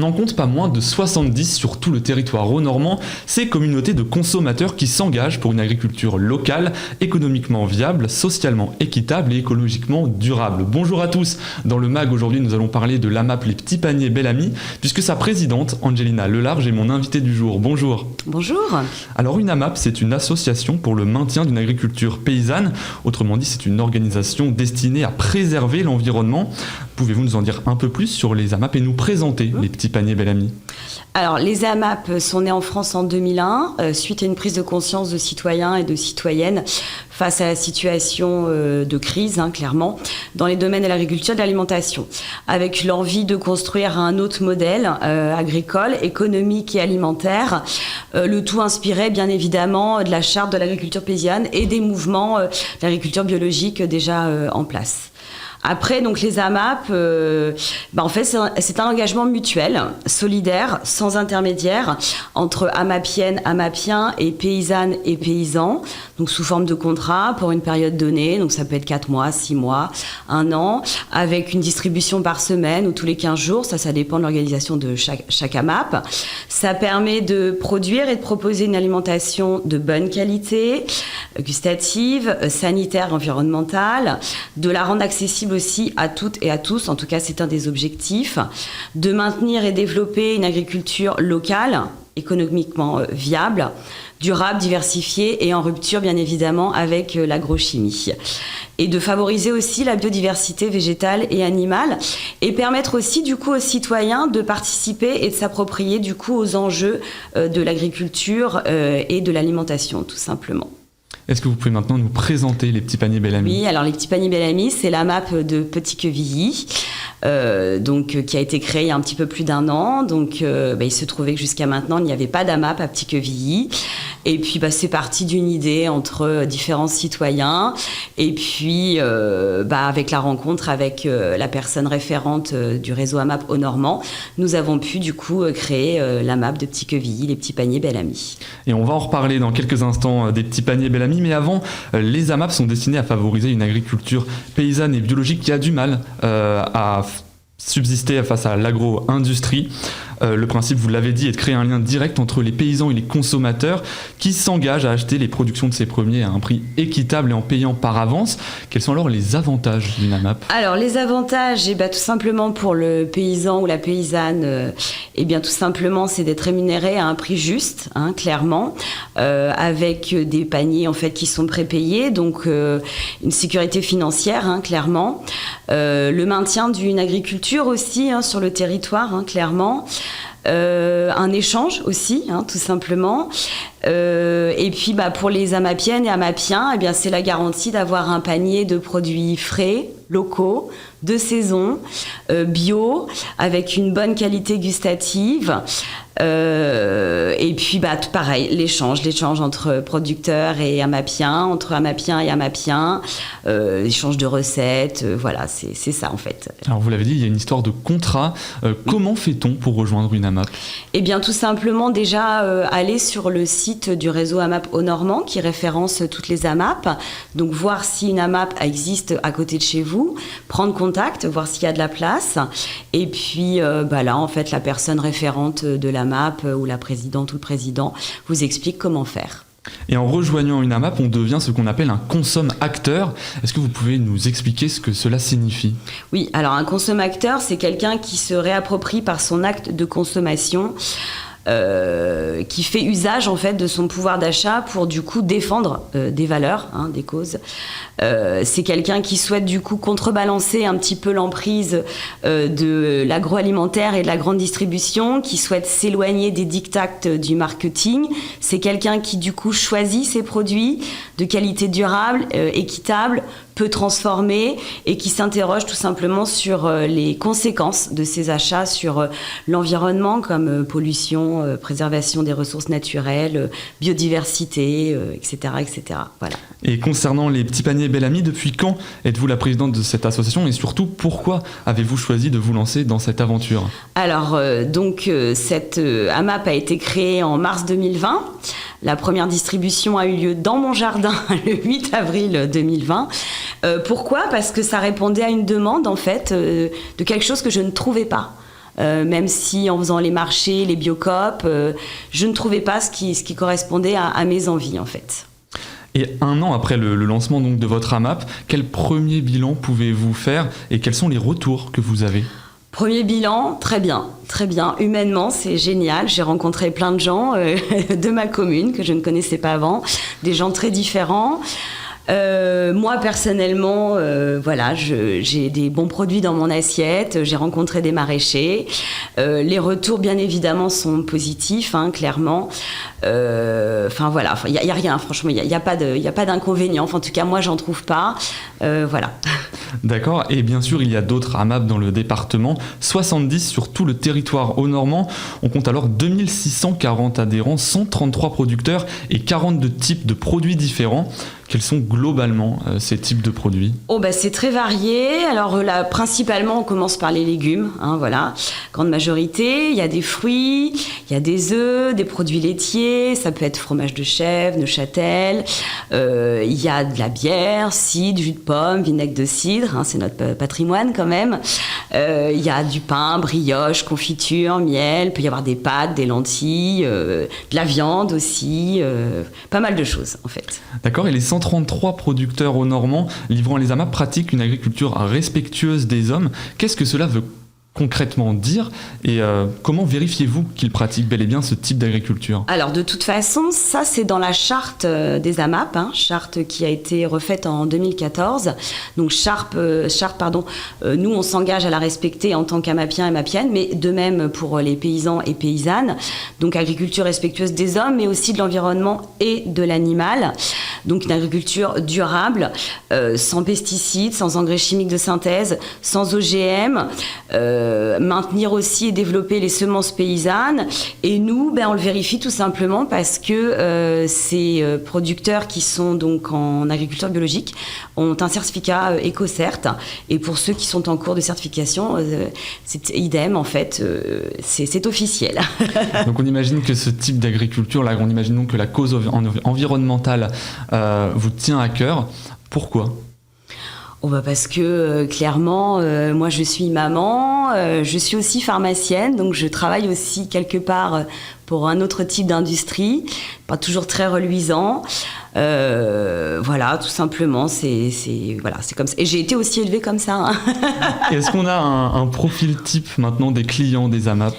On en compte pas moins de 70 sur tout le territoire rhonormand, ces communautés de consommateurs qui s'engagent pour une agriculture locale, économiquement viable, socialement équitable et écologiquement durable. Bonjour à tous, dans le MAG aujourd'hui nous allons parler de l'AMAP Les Petits Paniers Bel Ami, puisque sa présidente Angelina Lelarge est mon invitée du jour. Bonjour. Bonjour. Alors une AMAP, c'est une association pour le maintien d'une agriculture paysanne, autrement dit c'est une organisation destinée à préserver l'environnement. Pouvez-vous nous en dire un peu plus sur les AMAP et nous présenter les Petits Paniers Bel Ami ? Alors, les AMAP sont nées en France en 2001, suite à une prise de conscience de citoyens et de citoyennes face à la situation de crise, clairement, dans les domaines de l'agriculture et de l'alimentation, avec l'envie de construire un autre modèle agricole, économique et alimentaire, le tout inspiré, bien évidemment, de la charte de l'agriculture paysanne et des mouvements d'agriculture biologique déjà en place. Après, donc les AMAP, en fait, c'est un engagement mutuel, solidaire, sans intermédiaire, entre AMAPiennes, AMAPiens et paysannes et paysans, donc sous forme de contrat pour une période donnée, donc ça peut être 4 mois, 6 mois, 1 an, avec une distribution par semaine ou tous les 15 jours, ça dépend de l'organisation de chaque AMAP. Ça permet de produire et de proposer une alimentation de bonne qualité, gustative, sanitaire, environnementale, de la rendre accessible aussi à toutes et à tous, en tout cas c'est un des objectifs, de maintenir et développer une agriculture locale, économiquement viable, durable, diversifiée et en rupture bien évidemment avec l'agrochimie. Et de favoriser aussi la biodiversité végétale et animale et permettre aussi du coup aux citoyens de participer et de s'approprier du coup aux enjeux de l'agriculture et de l'alimentation tout simplement. Est-ce que vous pouvez maintenant nous présenter les Petits Paniers Bel Ami ? Oui, alors les Petits Paniers Bel Ami, c'est l'AMAP de Petit-Quevilly, qui a été créée il y a un petit peu plus d'1 an. Donc, il se trouvait que jusqu'à maintenant, il n'y avait pas d'AMAP à Petit-Quevilly. Et puis, c'est parti d'une idée entre différents citoyens. Et puis, avec la rencontre avec la personne référente du réseau AMAP au Normand, nous avons pu du coup créer l'AMAP de Petit-Quevilly, les Petits Paniers Bel Ami. Et on va en reparler dans quelques instants des Petits Paniers Bel Ami. Mais avant, les AMAP sont destinés à favoriser une agriculture paysanne et biologique qui a du mal à subsister face à l'agro-industrie. Le principe, vous l'avez dit, est de créer un lien direct entre les paysans et les consommateurs qui s'engagent à acheter les productions de ces premiers à un prix équitable et en payant par avance. Quels sont alors les avantages d'une AMAP ? Alors, les avantages, tout simplement pour le paysan ou la paysanne, tout simplement, c'est d'être rémunéré à un prix juste, clairement, avec des paniers en fait qui sont prépayés, donc une sécurité financière, clairement, le maintien d'une agriculture aussi sur le territoire, clairement. Un échange aussi, tout simplement. Et puis pour les AMAPiennes et AMAPiens, c'est la garantie d'avoir un panier de produits frais, locaux, de saison, bio, avec une bonne qualité gustative. Et puis pareil, l'échange entre producteurs et AMAPiens, entre AMAPiens et AMAPiens, l'échange de recettes, voilà, c'est ça en fait. Alors vous l'avez dit, il y a une histoire de contrat. Comment fait-on pour rejoindre une AMAP ? Tout simplement déjà aller sur le site du réseau AMAP au Normand qui référence toutes les AMAP, donc voir si une AMAP existe à côté de chez vous, prendre contact, voir s'il y a de la place, et puis là en fait la personne référente de l'AMAP ou la présidente ou le président vous explique comment faire. Et en rejoignant une AMAP, on devient ce qu'on appelle un consomme-acteur. Est-ce que vous pouvez nous expliquer ce que cela signifie ? Oui, alors un consomme-acteur, c'est quelqu'un qui se réapproprie par son acte de consommation qui fait usage en fait de son pouvoir d'achat pour du coup défendre des valeurs, des causes. C'est quelqu'un qui souhaite du coup contrebalancer un petit peu l'emprise de l'agroalimentaire et de la grande distribution, qui souhaite s'éloigner des diktats du marketing. C'est quelqu'un qui du coup choisit ses produits de qualité durable, équitable, peu transformés et qui s'interroge tout simplement sur les conséquences de ces achats sur l'environnement comme pollution, préservation des ressources naturelles, biodiversité, etc., etc. Voilà. Et concernant les Petits Paniers Bel Ami, depuis quand êtes-vous la présidente de cette association et surtout pourquoi avez-vous choisi de vous lancer dans cette aventure ? Alors cette AMAP a été créée en mars 2020. La première distribution a eu lieu dans mon jardin le 8 avril 2020. Pourquoi ? Parce que ça répondait à une demande en fait de quelque chose que je ne trouvais pas. même si en faisant les marchés, les biocoop, je ne trouvais pas ce qui correspondait à mes envies en fait. Et 1 an après le lancement donc, de votre AMAP, quel premier bilan pouvez-vous faire et quels sont les retours que vous avez ? Premier bilan, très bien. Humainement, c'est génial. J'ai rencontré plein de gens de ma commune que je ne connaissais pas avant, des gens très différents. Moi personnellement, j'ai des bons produits dans mon assiette, j'ai rencontré des maraîchers, les retours bien évidemment sont positifs, clairement. Il y a rien, franchement, il y a pas d'inconvénient. En tout cas, moi j'en trouve pas. Voilà. D'accord, et bien sûr, il y a d'autres AMAP dans le département, 70 sur tout le territoire haut-normand. On compte alors 2640 adhérents, 133 producteurs et 42 types de produits différents. Quels sont globalement ces types de produits ? C'est très varié. Alors là, principalement, on commence par les légumes, grande majorité. Il y a des fruits, il y a des œufs, des produits laitiers. Ça peut être fromage de chèvre, Neuchâtel. Il y a de la bière, cidre, jus de pomme, vinaigre de cidre. C'est notre patrimoine quand même. Il y a du pain, brioche, confiture, miel. Il peut y avoir des pâtes, des lentilles, de la viande aussi. Pas mal de choses en fait. D'accord, et les 133 producteurs au Normand livrant les AMAP pratiquent une agriculture respectueuse des hommes. Qu'est-ce que cela veut concrètement dire et comment vérifiez-vous qu'ils pratiquent bel et bien ce type d'agriculture ? Alors de toute façon, ça c'est dans la charte des AMAP, charte qui a été refaite en 2014. Donc nous on s'engage à la respecter en tant qu'AMAPiens et MAPiennes, mais de même pour les paysans et paysannes. Donc agriculture respectueuse des hommes, mais aussi de l'environnement et de l'animal. Donc une agriculture durable, sans pesticides, sans engrais chimiques de synthèse, sans OGM. Maintenir aussi et développer les semences paysannes. Et nous, on le vérifie tout simplement parce que ces producteurs qui sont donc en agriculture biologique ont un certificat EcoCert. Et pour ceux qui sont en cours de certification, c'est idem en fait, c'est officiel. Donc on imagine que ce type d'agriculture, là, on imagine donc que la cause environnementale vous tient à cœur. Pourquoi ? Parce que clairement, moi je suis maman, je suis aussi pharmacienne, donc je travaille aussi quelque part pour un autre type d'industrie, pas toujours très reluisant. Tout simplement, c'est comme ça. Et j'ai été aussi élevée comme ça. Est-ce qu'on a un profil type maintenant des clients des AMAP ?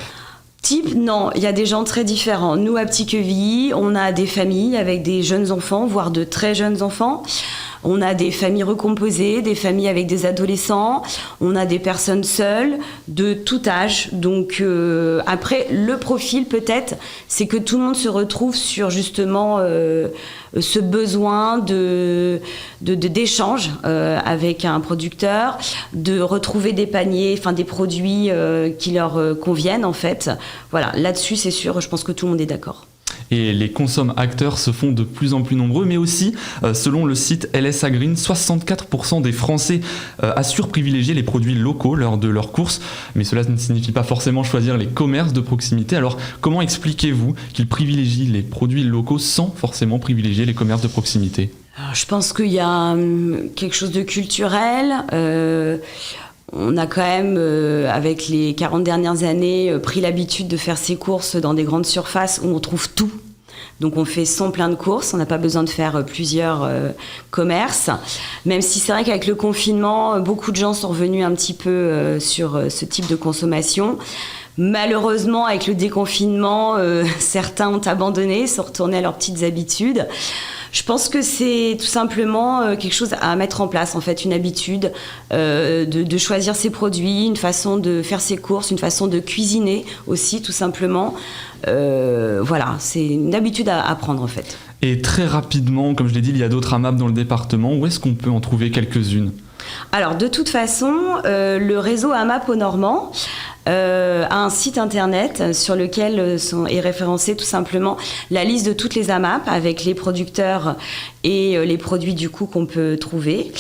Type, non, il y a des gens très différents. Nous, à Petit-Quevilly, on a des familles avec des jeunes enfants, voire de très jeunes enfants. On a des familles recomposées, des familles avec des adolescents. On a des personnes seules, de tout âge. Donc, après, le profil, peut-être, c'est que tout le monde se retrouve sur, justement, ce besoin d'échange avec un producteur, de retrouver des paniers, des produits qui leur conviennent, en fait. Voilà, là-dessus, c'est sûr, je pense que tout le monde est d'accord. Et les consomme-acteurs se font de plus en plus nombreux, mais aussi, selon le site LSA Green, 64% des Français assurent privilégier les produits locaux lors de leurs courses, mais cela ne signifie pas forcément choisir les commerces de proximité. Alors, comment expliquez-vous qu'ils privilégient les produits locaux sans forcément privilégier les commerces de proximité ? Alors, je pense qu'il y a quelque chose de culturel. On a quand même, avec les 40 dernières années, pris l'habitude de faire ses courses dans des grandes surfaces où on trouve tout. Donc on fait son plein de courses, on n'a pas besoin de faire plusieurs commerces. Même si c'est vrai qu'avec le confinement, beaucoup de gens sont revenus un petit peu sur ce type de consommation. Malheureusement, avec le déconfinement, certains ont abandonné, sont retournés à leurs petites habitudes. Je pense que c'est tout simplement quelque chose à mettre en place, en fait, une habitude de choisir ses produits, une façon de faire ses courses, une façon de cuisiner aussi, tout simplement. C'est une habitude à prendre, en fait. Et très rapidement, comme je l'ai dit, il y a d'autres AMAP dans le département. Où est-ce qu'on peut en trouver quelques-unes ? Alors, de toute façon, le réseau AMAP au Normand a un site internet sur lequel est référencée tout simplement la liste de toutes les AMAP avec les producteurs et les produits du coup qu'on peut trouver.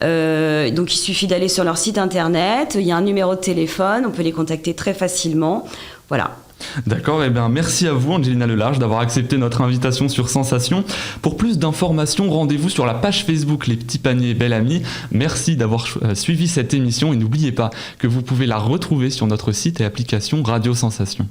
Donc il suffit d'aller sur leur site internet, il y a un numéro de téléphone, on peut les contacter très facilement. Voilà. D'accord, et bien merci à vous Angelina Lelarge d'avoir accepté notre invitation sur Sensation. Pour plus d'informations, rendez-vous sur la page Facebook Les Petits Paniers Bel Ami. Merci d'avoir suivi cette émission et n'oubliez pas que vous pouvez la retrouver sur notre site et application Radio Sensation.